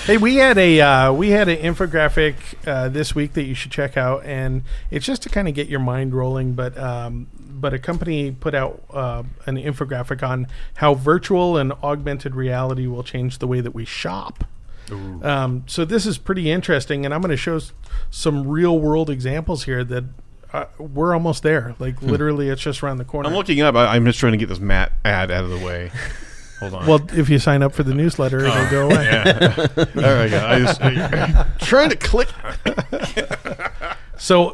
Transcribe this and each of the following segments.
Hey, we had an infographic this week that you should check out, and it's just to kind of get your mind rolling. But a company put out an infographic on how virtual and augmented reality will change the way that we shop. So this is pretty interesting, and I'm going to show some real world examples here that we're almost there. Like literally, it's just around the corner. I'm looking up. I'm just trying to get this Matt ad out of the way. Hold on. Well, if you sign up for the newsletter, it'll go away. Yeah. There we go. I'm trying to click. So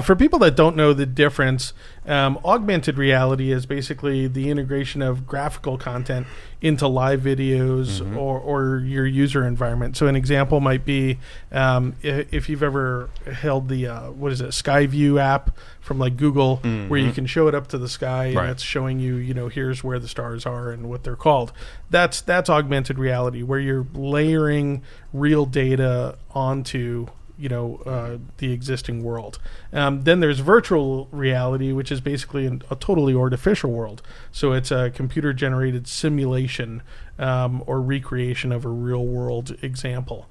for people that don't know the difference, augmented reality is basically the integration of graphical content into live videos or your user environment. So an example might be if you've ever held the Skyview app from like Google, where you can show it up to the sky and it's showing you, here's where the stars are and what they're called. That's augmented reality, where you're layering real data onto the existing world. Then there's virtual reality, which is basically a totally artificial world. So it's a computer-generated simulation or recreation of a real-world example.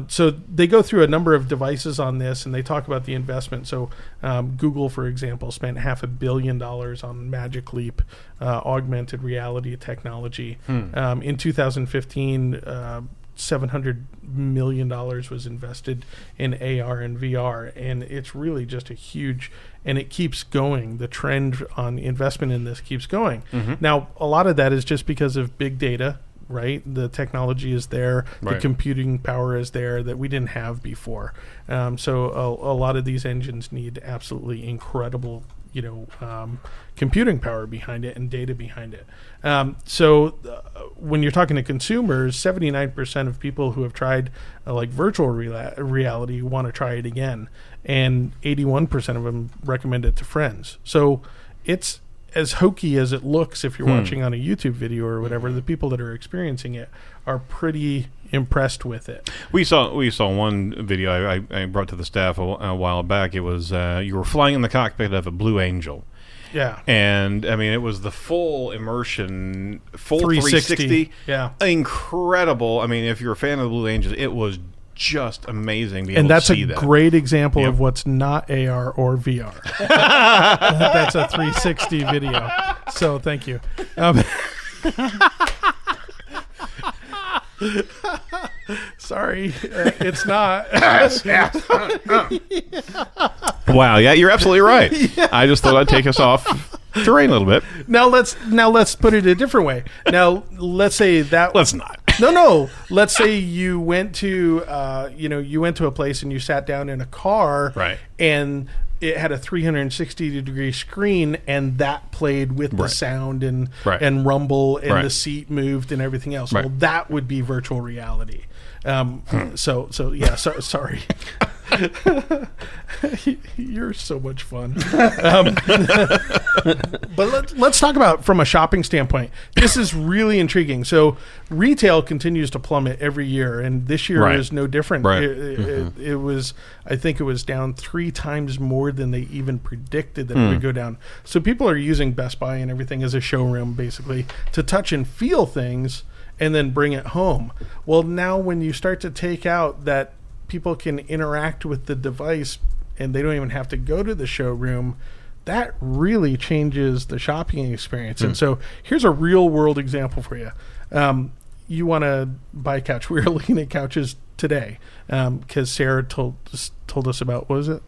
So they go through a number of devices on this, and they talk about the investment. So Google, for example, spent $500 million on Magic Leap augmented reality technology. In 2015, $700 million was invested in AR and VR, and it's really just a huge, and it keeps going. The trend on investment in this keeps going. Now, a lot of that is just because of big data, right? The technology is there, the computing power is there that we didn't have before. So a lot of these engines need absolutely incredible computing power behind it and data behind it. When you're talking to consumers, 79% of people who have tried like virtual reality want to try it again, and 81% of them recommend it to friends. So it's as hokey as it looks if you're watching on a YouTube video or whatever. The people that are experiencing it are pretty impressed with it. We saw one video I brought to the staff a while back. It was you were flying in the cockpit of a Blue Angel. Yeah. And I mean, it was the full immersion, full 360. Yeah. Incredible. I mean, if you're a fan of the Blue Angels, it was just amazing being and able to see that's that. a great example of what's not AR or VR. That's a 360 video. So thank you. Sorry, it's not. Wow, yeah, you're absolutely right. I just thought I'd take us off terrain a little bit. Now let's put it a different way. Now let's say that let's not. No. Let's say you went to a place and you sat down in a car, right? And it had a 360-degree screen, and that played with the sound and rumble, and the seat moved and everything else. Well, that would be virtual reality. Sorry. You're so much fun. But let's talk about from a shopping standpoint. This is really intriguing. So retail continues to plummet every year, and this year is no different. It was, I think it was down 3 times more than they even predicted that it would go down. So people are using Best Buy and everything as a showroom, basically, to touch and feel things and then bring it home. Well, now when you start to take out that people can interact with the device and they don't even have to go to the showroom, that really changes the shopping experience. And so here's a real world example for you. You want to buy a couch. We were looking at couches today because Sarah told us about, what was it?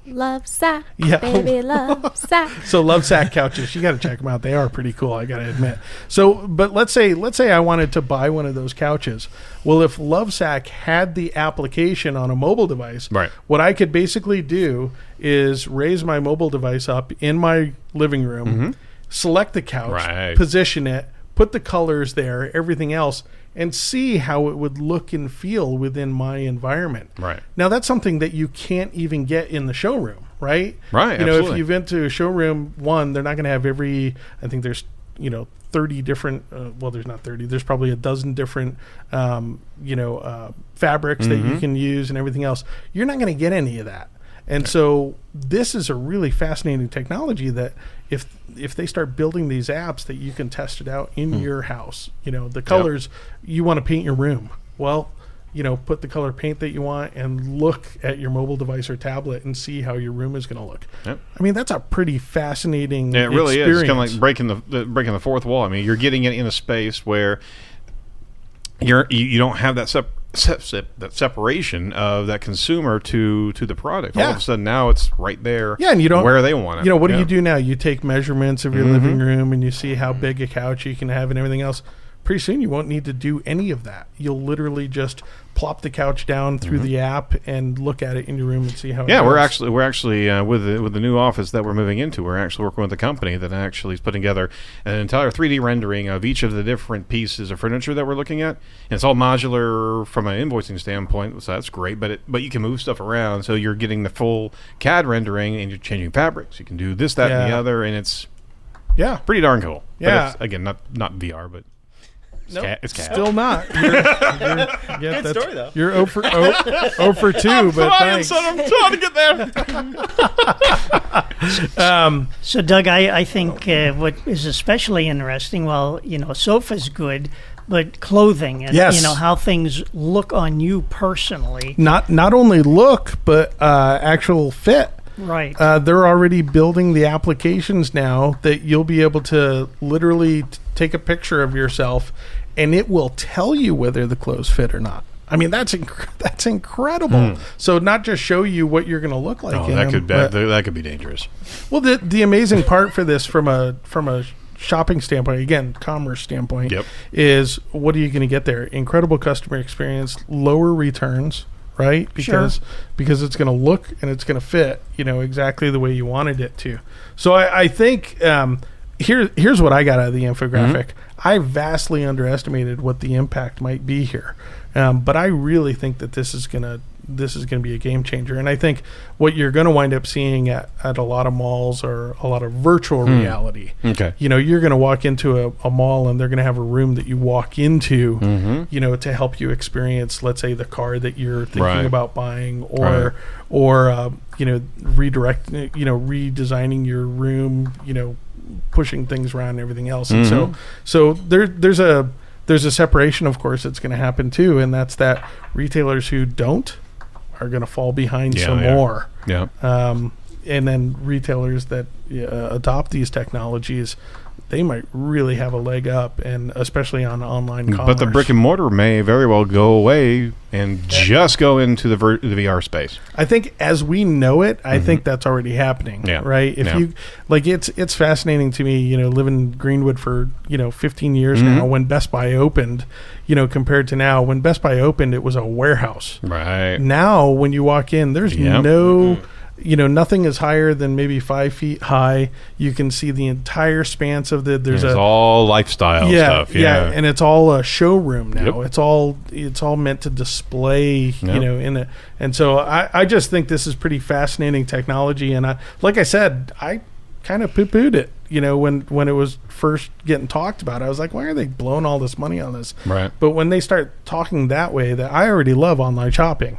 Love sack, baby, love sack. So Love Sack couches, you got to check them out. They are pretty cool, I got to admit. So, but let's say I wanted to buy one of those couches. Well, if Love Sack had the application on a mobile device, what I could basically do is raise my mobile device up in my living room, select the couch, position it, put the colors there, everything else, and see how it would look and feel within my environment. Now, that's something that you can't even get in the showroom, right? If you've been to a showroom, they're not going to have I think there's, 30 different, there's not 30, there's probably a dozen different, fabrics that you can use and everything else. You're not going to get any of that. And so this is a really fascinating technology that if they start building these apps that you can test it out in your house, the colors, you want to paint your room. Well, put the color paint that you want and look at your mobile device or tablet and see how your room is going to look. Yep. I mean, that's a pretty fascinating it really experience. is. It's kind of like breaking the fourth wall. I mean, you're getting it in a space where you don't have that that separation of that consumer to the product. All of a sudden, now it's right there. Yeah, and you don't where they want it. What do you do now? You take measurements of your living room and you see how big a couch you can have and everything else. Pretty soon, you won't need to do any of that. You'll literally just plop the couch down through the app and look at it in your room and see how. Yeah, it goes. we're actually with the new office that we're moving into. We're actually working with a company that actually is putting together an entire 3D rendering of each of the different pieces of furniture that we're looking at. And it's all modular from an invoicing standpoint, so that's great. But you can move stuff around, so you're getting the full CAD rendering and you're changing fabrics. You can do this, that, and the other, and it's pretty darn cool. Yeah, but it's, again, not VR, but. Nope. It's cat. Still not. Good story, though. You're 0 for 2, but thanks. I'm trying to get there. So, Doug, I think what is especially interesting, sofa's good, but clothing and how things look on you personally. Not only look, but actual fit. Right. They're already building the applications now that you'll be able to literally take a picture of yourself and it will tell you whether the clothes fit or not. I mean, that's incredible. So not just show you what you're going to look like. That could be dangerous. Well, the amazing part for this from a shopping standpoint, again, commerce standpoint, is what are you going to get there? Incredible customer experience, lower returns. Right? Because it's going to look and it's going to fit, exactly the way you wanted it to. So I think here's what I got out of the infographic. I vastly underestimated what the impact might be here, but I really think that this is going to be a game changer. And I think what you're going to wind up seeing at a lot of malls or a lot of virtual reality. Okay. You're going to walk into a mall and they're going to have a room that you walk into, to help you experience, let's say, the car that you're thinking about buying or redesigning your room, pushing things around and everything else. And so there's a separation, of course, that's going to happen too. And that's that retailers who don't are going to fall behind more. Yeah. And then retailers that adopt these technologies, they might really have a leg up, and especially on online commerce. But the brick and mortar may very well go away and just go into the VR space. I think as we know it, I think that's already happening. Yeah. Right? If you it's fascinating to me, living in Greenwood for 15 years now. When Best Buy opened, compared to now, when Best Buy opened, it was a warehouse. Right. Now, when you walk in, there's no. Nothing is higher than maybe 5 feet high. You can see the entire expanse of It's all lifestyle stuff. Yeah, and it's all a showroom now. It's all meant to display, in it. And so I just think this is pretty fascinating technology. And like I said, I kind of poo-pooed it. When it was first getting talked about, I was like, why are they blowing all this money on this? Right. But when they start talking that way, that I already love online shopping.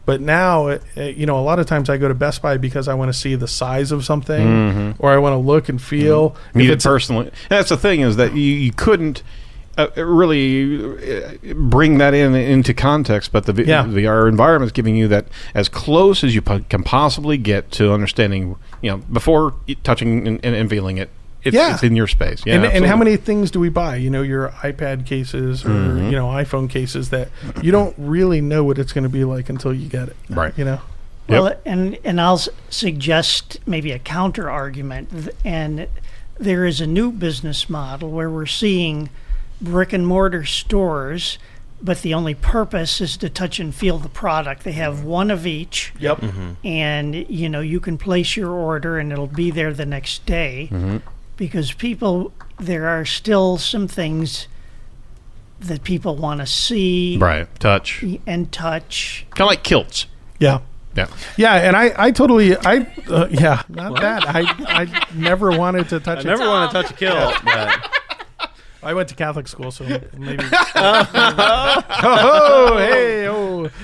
But now, a lot of times I go to Best Buy because I want to see the size of something, or I want to look and feel. Me personally, that's the thing, is that you couldn't really bring that into context. But the VR environment is giving you that as close as you can possibly get to understanding. Before touching and feeling it. It's in your space. Yeah, and how many things do we buy? Your iPad cases or iPhone cases that you don't really know what it's going to be like until you get it. Right. Well, and I'll suggest maybe a counter argument. And there is a new business model where we're seeing brick and mortar stores, but the only purpose is to touch and feel the product. They have one of each. Yep. And you can place your order and it'll be there the next day. Because there are still some things that people want to see. Right, touch. And touch. Kind of like kilts. Yeah. Yeah. Yeah, and I totally, that. I never wanted to touch it. I never want to touch a kilt. But I went to Catholic school, so maybe.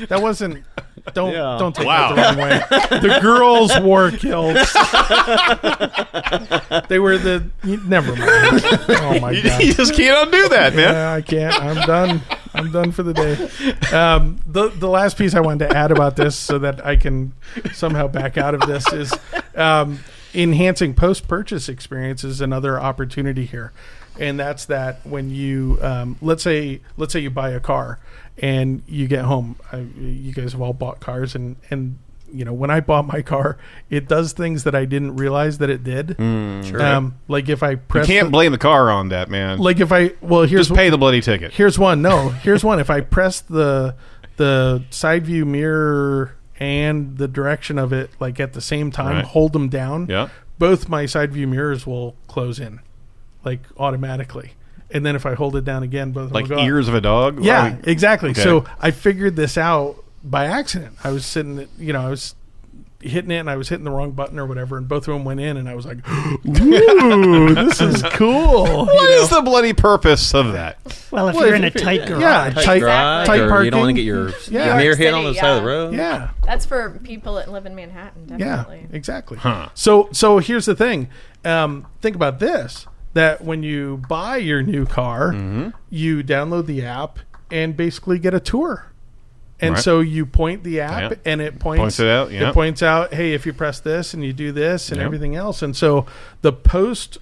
That wasn't. Don't take that the wrong way. The girls wore kilts. They were never mind. Oh my god! You just can't undo that, man. Yeah, I can't. I'm done. I'm done for the day. The last piece I wanted to add about this, so that I can somehow back out of this, is enhancing post-purchase experience is another opportunity here, and that's that when you let's say you buy a car and you get home. You guys have all bought cars, and when I bought my car, it does things that I didn't realize that it did. Sure. Like if I press, you can't blame the car on that, man. Like if I just pay the bloody ticket. Here's one. No, here's one. If I press the side view mirror and the direction of it, like at the same time, hold them down. Yeah. Both my side view mirrors will close in, like automatically. And then if I hold it down again, both like of them will go ears up. of a dog. Yeah, exactly. Okay. So I figured this out by accident. I was sitting, I was hitting it, and I was hitting the wrong button or whatever, and both of them went in, and I was like, "Ooh, this is cool." What is the bloody purpose of that? Well, if you're in a tight garage. Yeah, tight or parking. You don't want to get your mirror hit on the side of the road. Yeah. That's for people that live in Manhattan, definitely. Yeah, exactly. Huh. So here's the thing. Think about this, that when you buy your new car, you download the app and basically get a tour. And so you point the app, and it points it out. It points out, hey, if you press this and you do this and everything else. And so the post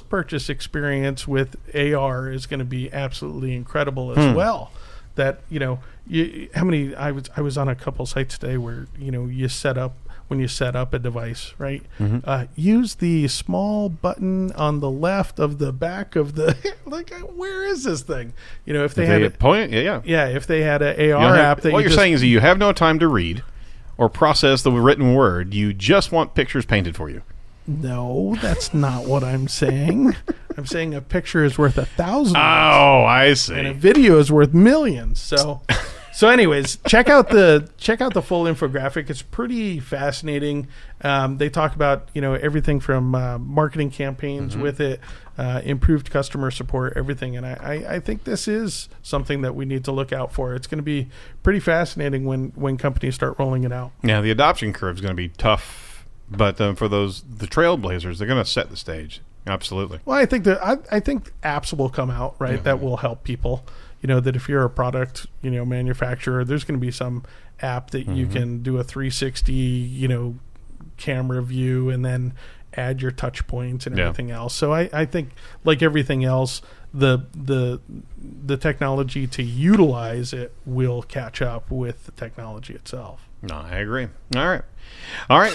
purchase experience with AR is going to be absolutely incredible as well. That I was on a couple sites today where you set up. When you set up a device, right? Use the small button on the left of the back of the where is this thing? If they had if they had an AR app that what you're saying is that you have no time to read or process the written word. You just want pictures painted for you. No, that's not what I'm saying. I'm saying a picture is worth 1,000. Oh, I see. And a video is worth millions. So anyways, check out the full infographic. It's pretty fascinating. They talk about everything from marketing campaigns with it, improved customer support, everything. And I think this is something that we need to look out for. It's going to be pretty fascinating when companies start rolling it out. Yeah, the adoption curve is going to be tough, but for the trailblazers, they're going to set the stage. Absolutely. Well, I think apps will come out that will help people. That if you're a product, manufacturer, there's going to be some app that you can do a 360, camera view and then add your touch points and everything else. So I think, like everything else, the technology to utilize it will catch up with the technology itself. No, I agree. All right.